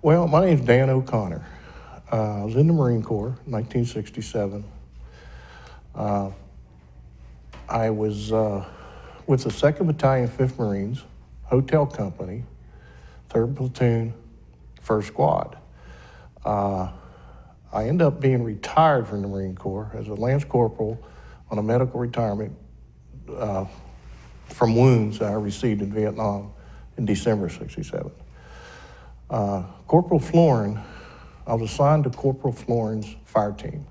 Well, my name's Dan O'Connor. I was in the Marine Corps, 1967. I was with the 2nd Battalion, 5th Marines, Hotel Company, 3rd Platoon, 1st Squad. I ended up being retired from the Marine Corps as a Lance Corporal on a medical retirement from wounds that I received in Vietnam in December '67. Corporal Florin, I was assigned to Corporal Florin's fire team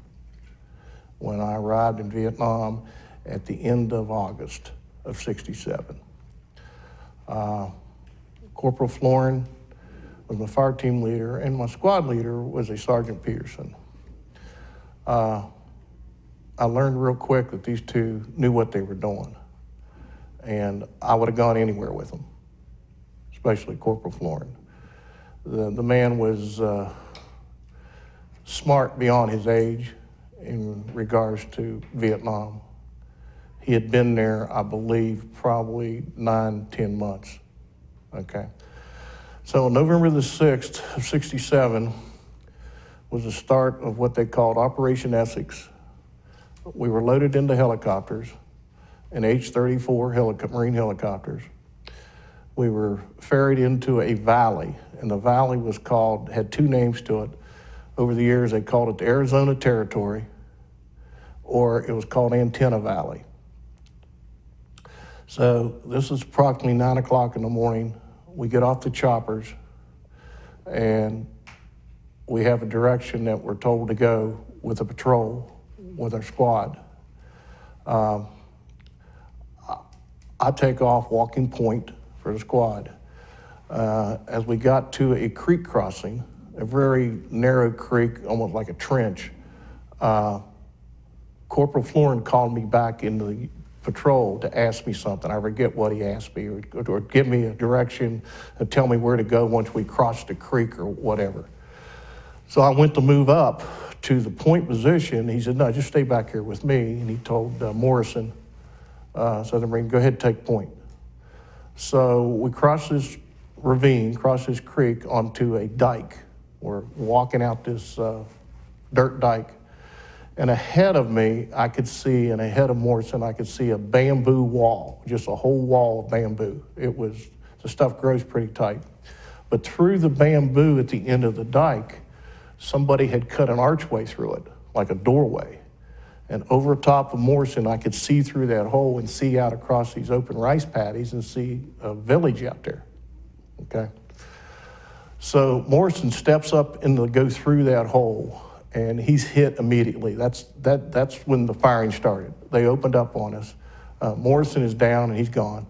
when I arrived in Vietnam at the end of August of '67. Corporal Florin was my fire team leader, and my squad leader was a Sergeant Peterson. I learned real quick that these two knew what they were doing, and I would have gone anywhere with them, especially Corporal Florin. The man was smart beyond his age in regards to Vietnam. He had been there, I believe, probably 9-10 months, okay? So November the 6th of '67 was the start of what they called Operation Essex. We were loaded into helicopters, and H-34 Marine helicopters. We were ferried into a valley, and the valley had two names to it. Over the years, they called it the Arizona Territory, or it was called Antenna Valley. So this is approximately 9 o'clock in the morning. We get off the choppers, and we have a direction that we're told to go with a patrol, with our squad. I take off walking point for the squad. As we got to a creek crossing, a very narrow creek, almost like a trench, Corporal Florin called me back into the patrol to ask me something. I forget what he asked me, or give me a direction and tell me where to go once we crossed the creek or whatever. So I went to move up to the point position. He said, no, just stay back here with me. And he told Morrison, Southern Marine, go ahead and take point. So we crossed this ravine, crossed this creek onto a dike. We're walking out this dirt dike. And ahead of me, I could see, and ahead of Morrison, I could see a bamboo wall, just a whole wall of bamboo. The stuff grows pretty tight. But through the bamboo at the end of the dike, somebody had cut an archway through it, like a doorway. And over top of Morrison, I could see through that hole and see out across these open rice paddies and see a village out there, okay? So Morrison steps up and to go through that hole, and he's hit immediately. That's when the firing started. They opened up on us. Morrison is down and he's gone.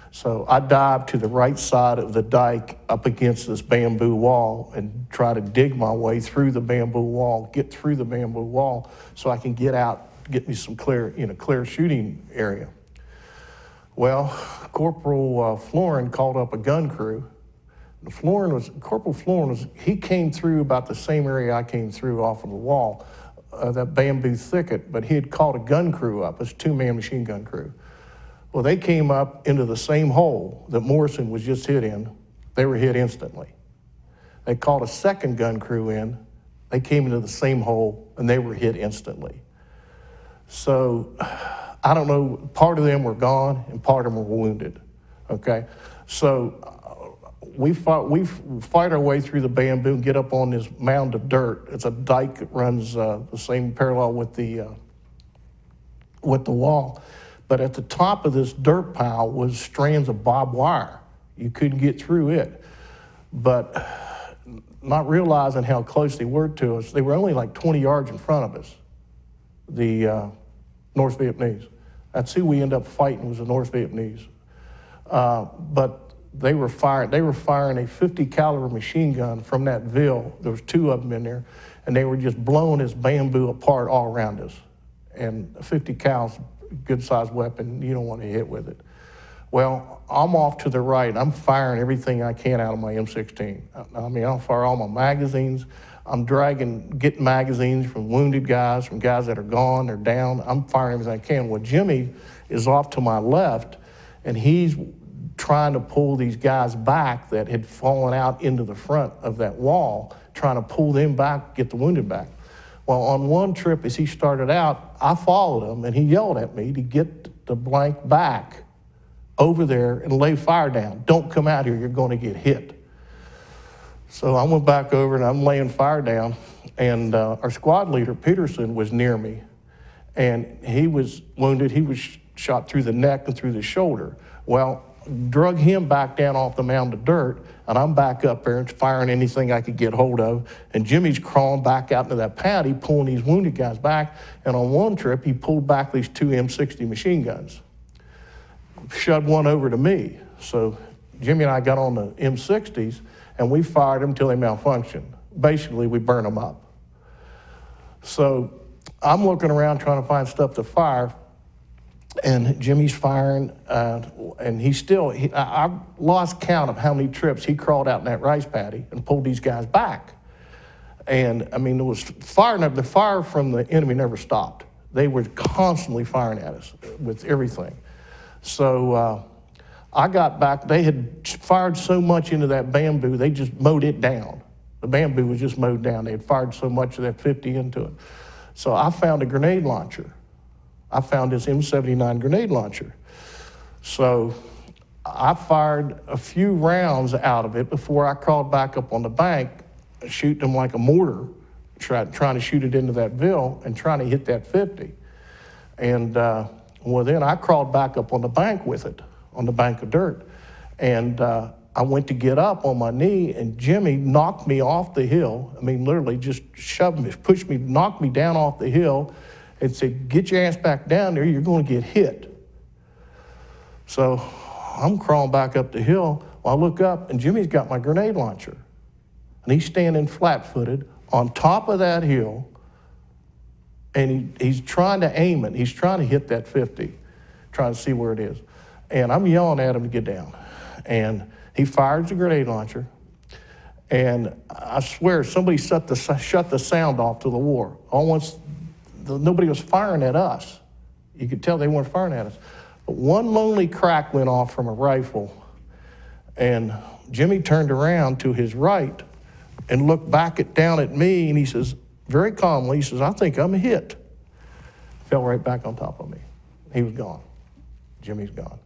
So I dived to the right side of the dike up against this bamboo wall and try to dig my way through the bamboo wall, get through the bamboo wall so I can get out, get me some clear shooting area. Well, Corporal Florin called up a gun crew. Corporal Florin he came through about the same area I came through off of the wall, that bamboo thicket, but he had called a gun crew up, it's a 2-man machine gun crew. Well, they came up into the same hole that Morrison was just hit in. They were hit instantly. They called a second gun crew in. They came into the same hole and they were hit instantly. So I don't know, part of them were gone and part of them were wounded, okay? So we fight our way through the bamboo and get up on this mound of dirt. It's a dike that runs the same parallel with the wall. But at the top of this dirt pile was strands of barbed wire. You couldn't get through it. But not realizing how close they were to us, they were only like 20 yards in front of us, the North Vietnamese. That's who we ended up fighting, was the North Vietnamese. But they were firing a 50 caliber machine gun from that ville. There was 2 of them in there, and they were just blowing this bamboo apart all around us. And a 50 cal's good sized weapon, you don't want to hit with it. Well, I'm off to the right. I'm firing everything I can out of my M16. I mean, I'll fire all my magazines. I'm getting magazines from wounded guys, from guys that are gone, they're down. I'm firing everything I can. Well, Jimmy is off to my left, and he's trying to pull these guys back that had fallen out into the front of that wall, trying to pull them back, get the wounded back. Well, on one trip as he started out, I followed him and he yelled at me to get the blank back over there and lay fire down. Don't come out here, you're going to get hit. So I went back over and I'm laying fire down, and our squad leader, Peterson, was near me, and he was wounded. He was shot through the neck and through the shoulder. Well, drug him back down off the mound of dirt, and I'm back up there and firing anything I could get hold of, and Jimmy's crawling back out into that paddy, pulling these wounded guys back, and on one trip, he pulled back these two M60 machine guns, shoved one over to me. So Jimmy and I got on the M60s, and we fired them until they malfunctioned. Basically, we burned them up. So I'm looking around trying to find stuff to fire, and Jimmy's firing, and I lost count of how many trips he crawled out in that rice paddy and pulled these guys back. And I mean, the fire from the enemy never stopped. They were constantly firing at us with everything. So I got back, they had fired so much into that bamboo, they just mowed it down. The bamboo was just mowed down. They had fired so much of that 50 into it. So I found a grenade launcher. I found this M79 grenade launcher. So I fired a few rounds out of it before I crawled back up on the bank, shooting them like a mortar, trying to shoot it into that bill and trying to hit that 50. And well, then I crawled back up on the bank with it, on the bank of dirt. And I went to get up on my knee, and Jimmy knocked me off the hill. I mean, literally just shoved me, pushed me, knocked me down off the hill and said, "Get your ass back down there, you're going to get hit." So I'm crawling back up the hill. Well, I look up, and Jimmy's got my grenade launcher. And he's standing flat-footed on top of that hill, and he's trying to aim it. He's trying to hit that 50, trying to see where it is. And I'm yelling at him to get down. And he fires the grenade launcher, and I swear somebody shut the sound off to the war. Nobody was firing at us. You could tell they weren't firing at us. But one lonely crack went off from a rifle, and Jimmy turned around to his right and looked back down at me, and he says, very calmly, he says, "I think I'm hit." Fell right back on top of me. He was gone. Jimmy's gone.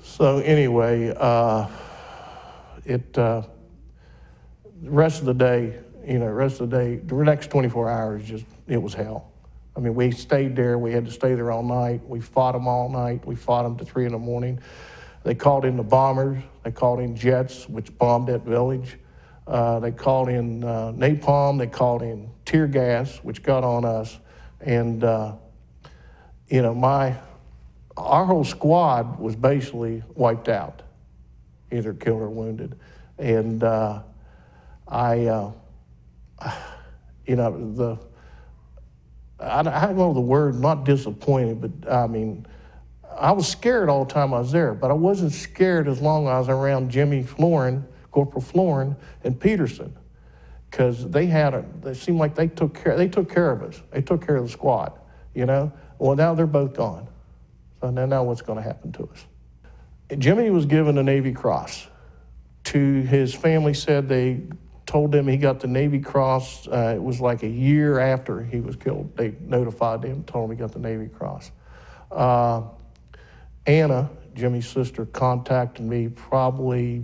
So anyway, the rest of the day, the next 24 hours, it was hell. I mean, we stayed there. We had to stay there all night. We fought them all night. We fought them to 3 in the morning. They called in the bombers. They called in jets, which bombed that village. They called in napalm. They called in tear gas, which got on us. And, our whole squad was basically wiped out, either killed or wounded. And I don't know the word, not disappointed, but I mean, I was scared all the time I was there, but I wasn't scared as long as I was around Jimmy Florin, Corporal Florin, and Peterson, because they seemed like they took care of us. They took care of the squad, Well, now they're both gone. So now what's going to happen to us? Jimmy was given a Navy Cross. His family said they told him he got the Navy Cross. It was like a year after he was killed. They notified him, told him he got the Navy Cross. Anna, Jimmy's sister, contacted me probably,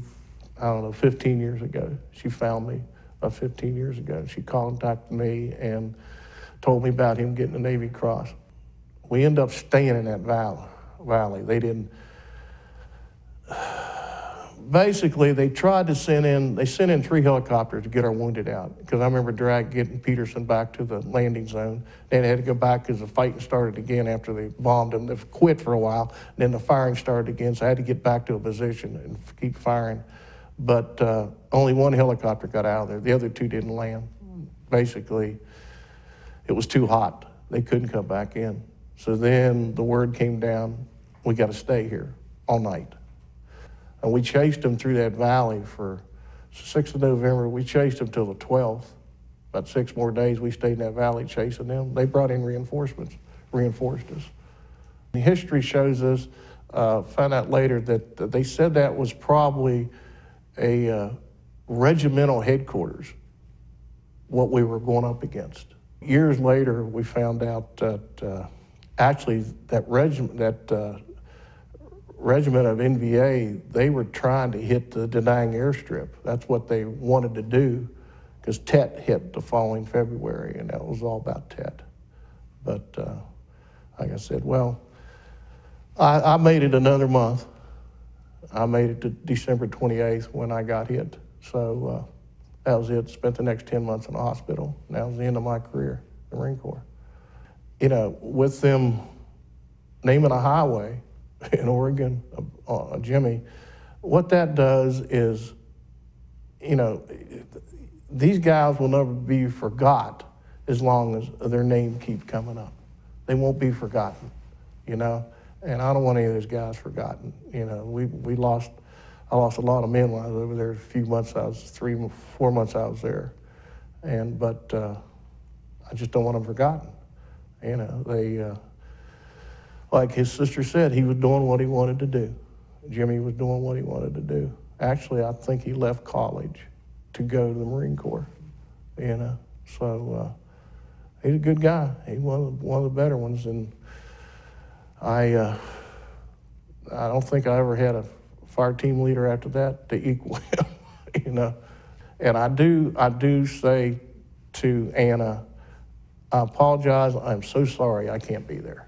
15 years ago. She found me about 15 years ago. She contacted me and told me about him getting the Navy Cross. We ended up staying in that valley. They didn't. Basically, they sent in 3 helicopters to get our wounded out, because I remember getting Peterson back to the landing zone. Then they had to go back because the fighting started again after they bombed them. They quit for a while, then the firing started again, so I had to get back to a position and keep firing. But only 1 helicopter got out of there. The other 2 didn't land. Basically, it was too hot. They couldn't come back in. So then the word came down, we got to stay here all night. And we chased them through that valley for 6th of November. We chased them till the 12th. About 6 more days we stayed in that valley chasing them. They brought in reinforcements, reinforced us. The history shows us Found out later that they said that was probably a regimental headquarters, what we were going up against. Years later, we found out that actually that regiment of NVA, they were trying to hit the Da Nang airstrip. That's what they wanted to do, because Tet hit the following February, and that was all about Tet. But like I said, well, I made it another month. I made it to December 28th when I got hit. So that was it. Spent the next 10 months in the hospital. And that was the end of my career in the Marine Corps. You know, with them naming a highway in Oregon, Jimmy, what that does is, you know, these guys will never be forgot as long as their name keeps coming up. They won't be forgotten, you know? And I don't want any of those guys forgotten. You know, I lost a lot of men when I was over there. A few months, 4 months I was there. But I just don't want them forgotten. You know, like his sister said, he was doing what he wanted to do. Jimmy was doing what he wanted to do. Actually, I think he left college to go to the Marine Corps, you know. So he's a good guy. He's one of the better ones. And I don't think I ever had a fire team leader after that to equal him, you know. And I do say to Anna, I apologize, I'm so sorry I can't be there.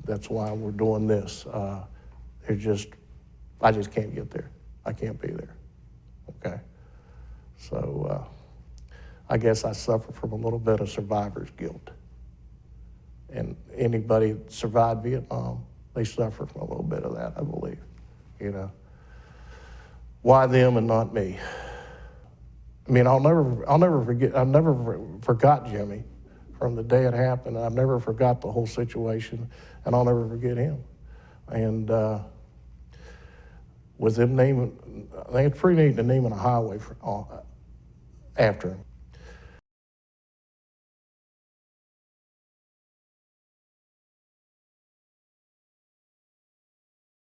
That's why we're doing this. I just can't get there. I can't be there, okay? So I guess I suffer from a little bit of survivor's guilt. And anybody that survived Vietnam, they suffer from a little bit of that, I believe, you know. Why them and not me? I mean, I'll never forget, I've never forgot Jimmy from the day it happened. I've never forgot the whole situation, and I'll never forget him. And with them naming, I think it's pretty neat to naming a highway after him.